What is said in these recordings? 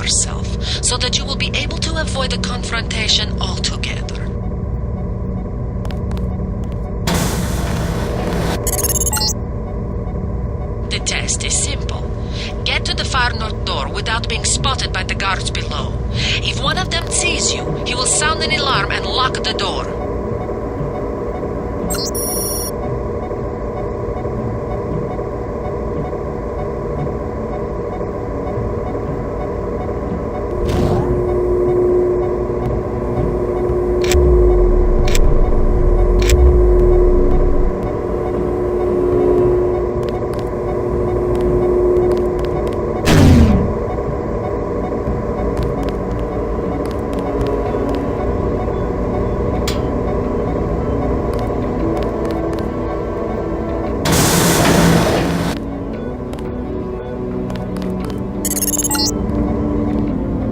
yourself so that you will be able to avoid the confrontation altogether. The test is simple. Get to the far north door without being spotted by the guards below. If one of them sees you, he will sound an alarm and lock the door.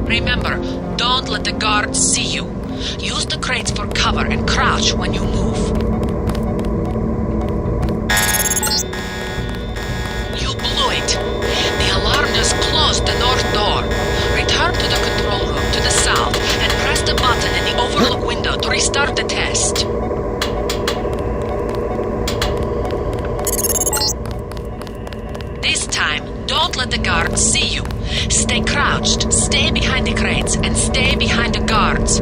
Remember, don't let the guards see you. Use the crates for cover and crouch when you move. You blew it. The alarm just closed the north door. Return to the control room to the south and press the button in the overlook window to restart the test. This time, don't let the guards see you. Stay crouched, stay behind the crates, and stay behind the guards.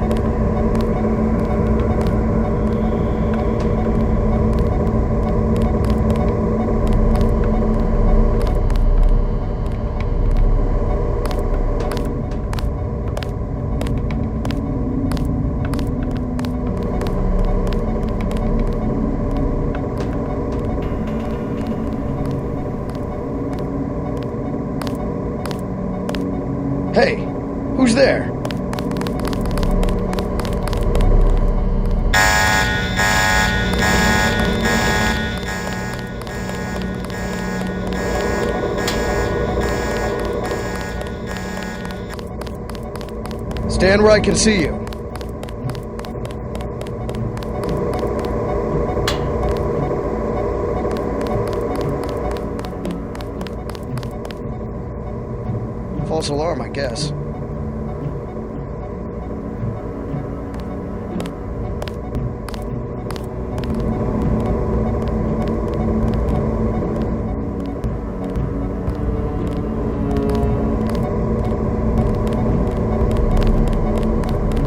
Hey, who's there? Stand where I can see you. False alarm, I guess.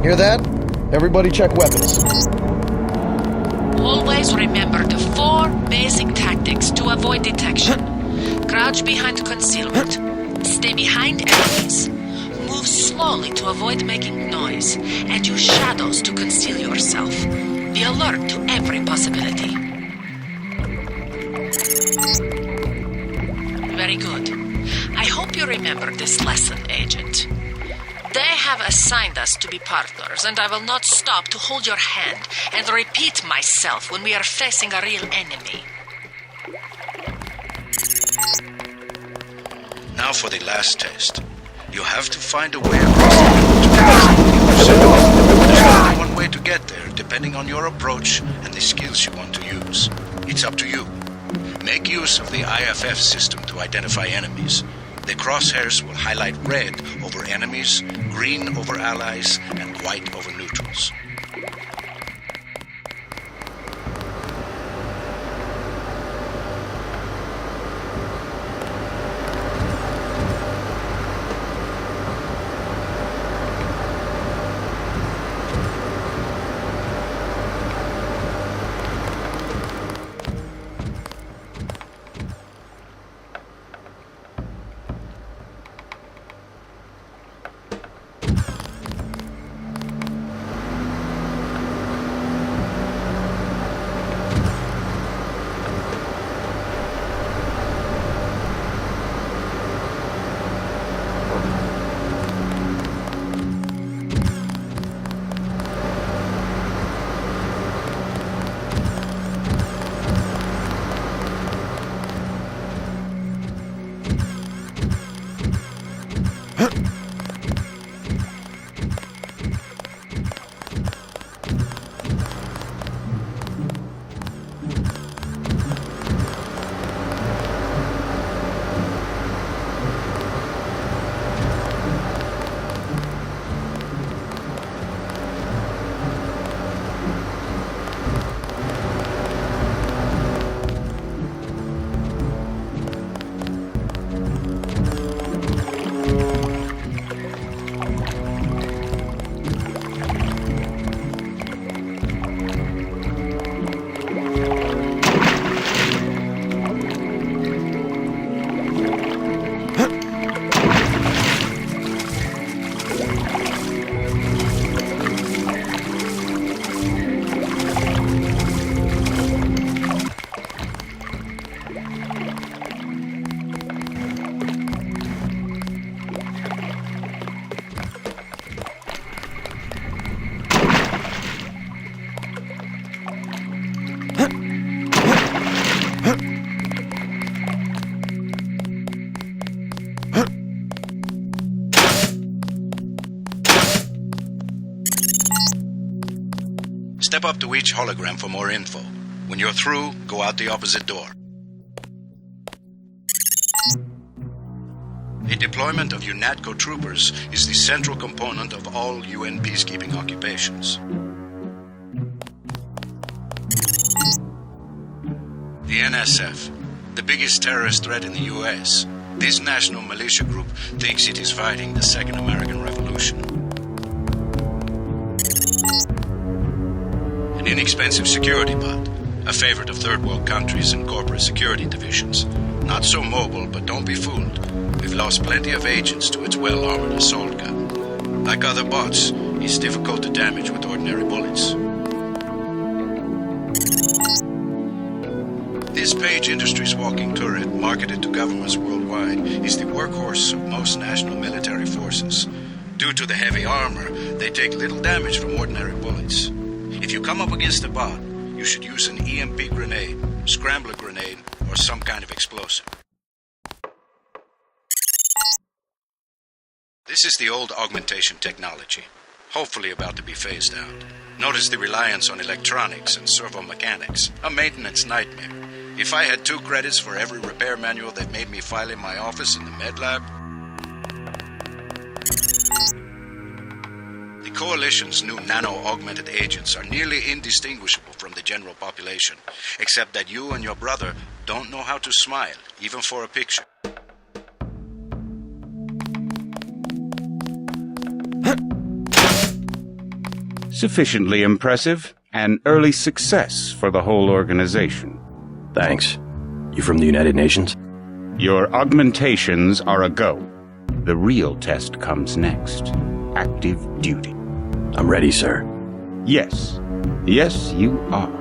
Hear that? Everybody check weapons. Always remember the 4 basic tactics to avoid detection. Crouch behind concealment. Stay behind enemies. Move slowly to avoid making noise. And use shadows to conceal yourself. Be alert to every possibility. Very good. I hope you remember this lesson, Agent. They have assigned us to be partners, and I will not stop to hold your hand and repeat myself when we are facing a real enemy. Now for the last test. You have to find a way across the room to the There's only one way to get there, depending on your approach and the skills you want to use. It's up to you. Make use of the IFF system to identify enemies. The crosshairs will highlight red over enemies, green over allies, and white over neutrals. Step up to each hologram for more info. When you're through, go out the opposite door. A deployment of UNATCO troopers is the central component of all UN peacekeeping occupations. The NSF, the biggest terrorist threat in the US. This national militia group thinks it is fighting the Second American Revolution. An inexpensive security bot, a favorite of third world countries and corporate security divisions. Not so mobile, but don't be fooled. We've lost plenty of agents to its well-armored assault gun. Like other bots, it's difficult to damage with ordinary bullets. This Page Industries walking turret, marketed to governments worldwide, is the workhorse of most national military forces. Due to the heavy armor, they take little damage from ordinary bullets. If you come up against a bot, you should use an EMP grenade, scrambler grenade, or some kind of explosive. This is the old augmentation technology, hopefully about to be phased out. Notice the reliance on electronics and servo mechanics, a maintenance nightmare. If I had 2 credits for every repair manual they've made me file in my office in the med lab. The Coalition's new nano-augmented agents are nearly indistinguishable from the general population, except that you and your brother don't know how to smile, even for a picture. Sufficiently impressive, an early success for the whole organization. Thanks. You from the United Nations? Your augmentations are a go. The real test comes next. Active duty. I'm ready, sir. Yes. Yes, you are.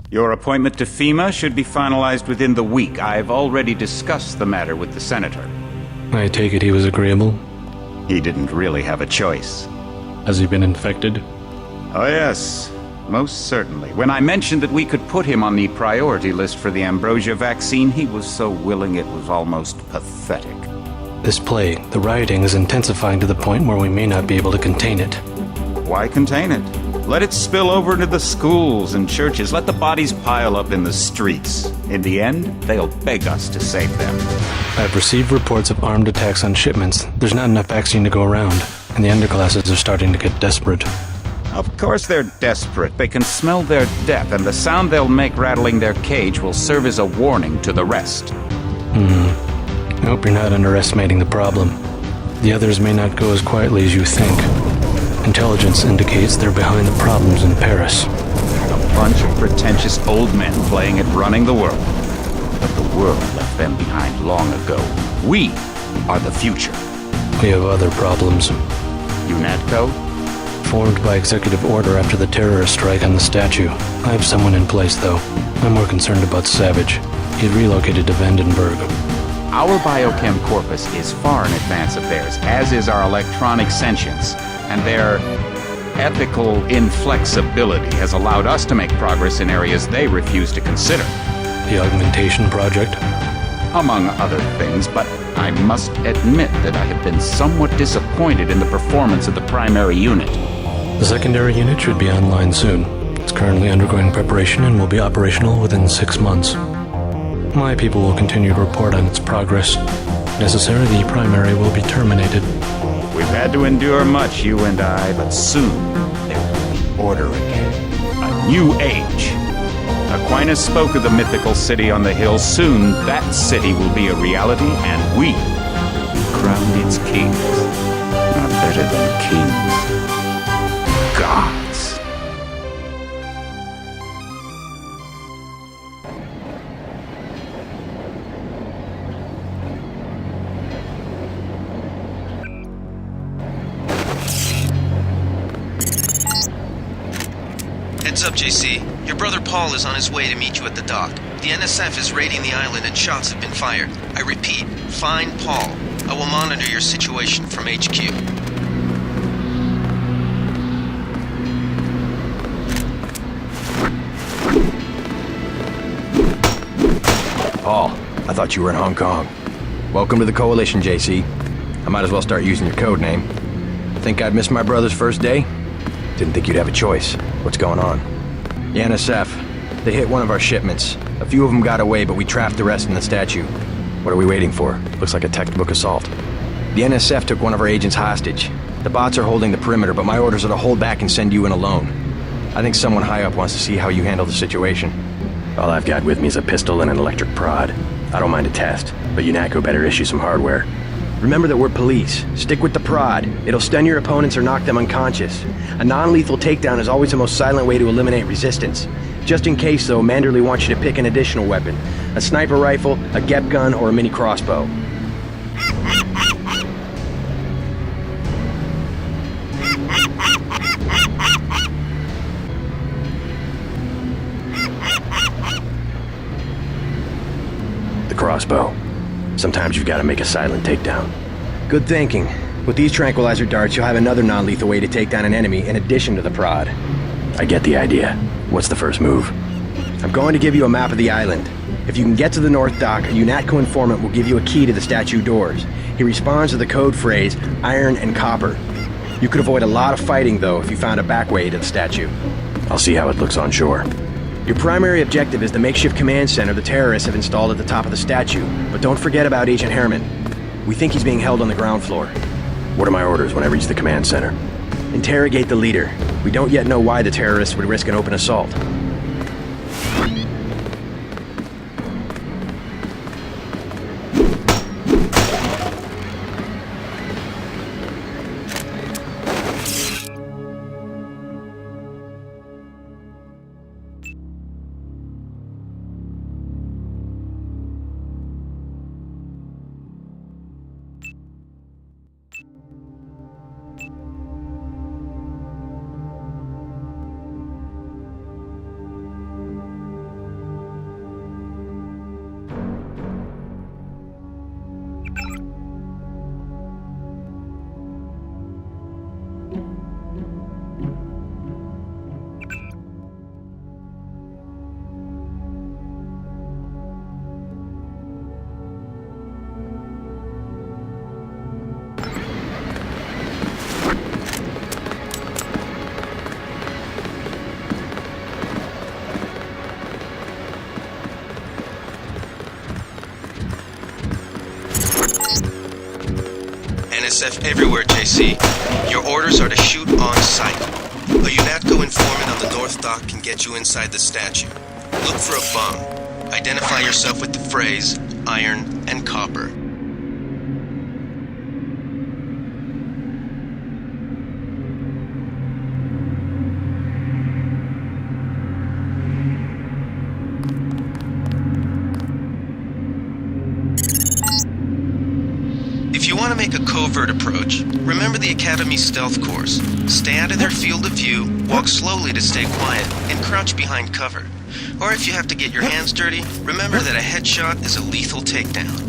Your appointment to FEMA should be finalized within the week. I've already discussed the matter with the Senator. I take it he was agreeable? He didn't really have a choice. Has he been infected? Oh yes, most certainly. When I mentioned that we could put him on the priority list for the ambrosia vaccine, he was so willing it was almost pathetic. This plague, the rioting is intensifying to the point where we may not be able to contain it. Why contain it? Let it spill over into the schools and churches. Let the bodies pile up in the streets. In the end, they'll beg us to save them. I've received reports of armed attacks on shipments. There's not enough vaccine to go around, and the underclasses are starting to get desperate. Of course they're desperate. They can smell their death, and the sound they'll make rattling their cage will serve as a warning to the rest. I hope you're not underestimating the problem. The others may not go as quietly as you think. Intelligence indicates they're behind the problems in Paris. A bunch of pretentious old men playing at running the world. But the world left them behind long ago. We are the future. We have other problems. UNATCO? Formed by executive order after the terrorist strike on the statue. I have someone in place, though. I'm more concerned about Savage. He relocated to Vandenberg. Our biochem corpus is far in advance of theirs, as is our electronic sentience, and their ethical inflexibility has allowed us to make progress in areas they refuse to consider. The augmentation project? Among other things, but I must admit that I have been somewhat disappointed in the performance of the primary unit. The secondary unit should be online soon. It's currently undergoing preparation and will be operational within 6 months. My people will continue to report on its progress. If necessary, the primary will be terminated. We've had to endure much, you and I, but soon there will be order again. A new age. Aquinas spoke of the mythical city on the hill. Soon that city will be a reality, and we crowned its kings. Not better than kings. Gods. Heads up, JC. Your brother Paul is on his way to meet you at the dock. The NSF is raiding the island and shots have been fired. I repeat, find Paul. I will monitor your situation from HQ. Paul, I thought you were in Hong Kong. Welcome to the Coalition, JC. I might as well start using your code name. Think I'd miss my brother's first day? Didn't think you'd have a choice. What's going on? The NSF. They hit one of our shipments. A few of them got away, but we trapped the rest in the statue. What are we waiting for? Looks like a textbook assault. The NSF took one of our agents hostage. The bots are holding the perimeter, but my orders are to hold back and send you in alone. I think someone high up wants to see how you handle the situation. All I've got with me is a pistol and an electric prod. I don't mind a test, but UNATCO better issue some hardware. Remember that we're police. Stick with the prod. It'll stun your opponents or knock them unconscious. A non-lethal takedown is always the most silent way to eliminate resistance. Just in case, though, Manderley wants you to pick an additional weapon. A sniper rifle, a GEP gun, or a mini crossbow. The crossbow. Sometimes you've got to make a silent takedown. Good thinking. With these tranquilizer darts, you'll have another non-lethal way to take down an enemy in addition to the prod. I get the idea. What's the first move? I'm going to give you a map of the island. If you can get to the North Dock, a UNATCO informant will give you a key to the statue doors. He responds to the code phrase, iron and copper. You could avoid a lot of fighting, though, if you found a back way to the statue. I'll see how it looks on shore. Your primary objective is the makeshift command center the terrorists have installed at the top of the statue. But don't forget about Agent Herman. We think he's being held on the ground floor. What are my orders when I reach the command center? Interrogate the leader. We don't yet know why the terrorists would risk an open assault. NSF everywhere, JC. Your orders are to shoot on sight. A UNATCO informant on the North Dock can get you inside the statue. Look for a bum. Identify yourself with the phrase, iron and copper. If you want to make a covert approach, remember the Academy's stealth course. Stay out of their field of view, walk slowly to stay quiet, and crouch behind cover. Or if you have to get your hands dirty, remember that a headshot is a lethal takedown.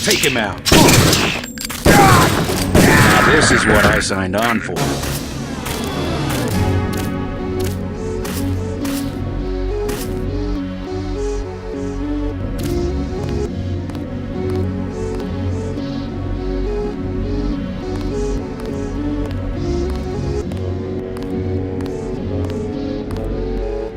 Take him out. Now this is what I signed on for.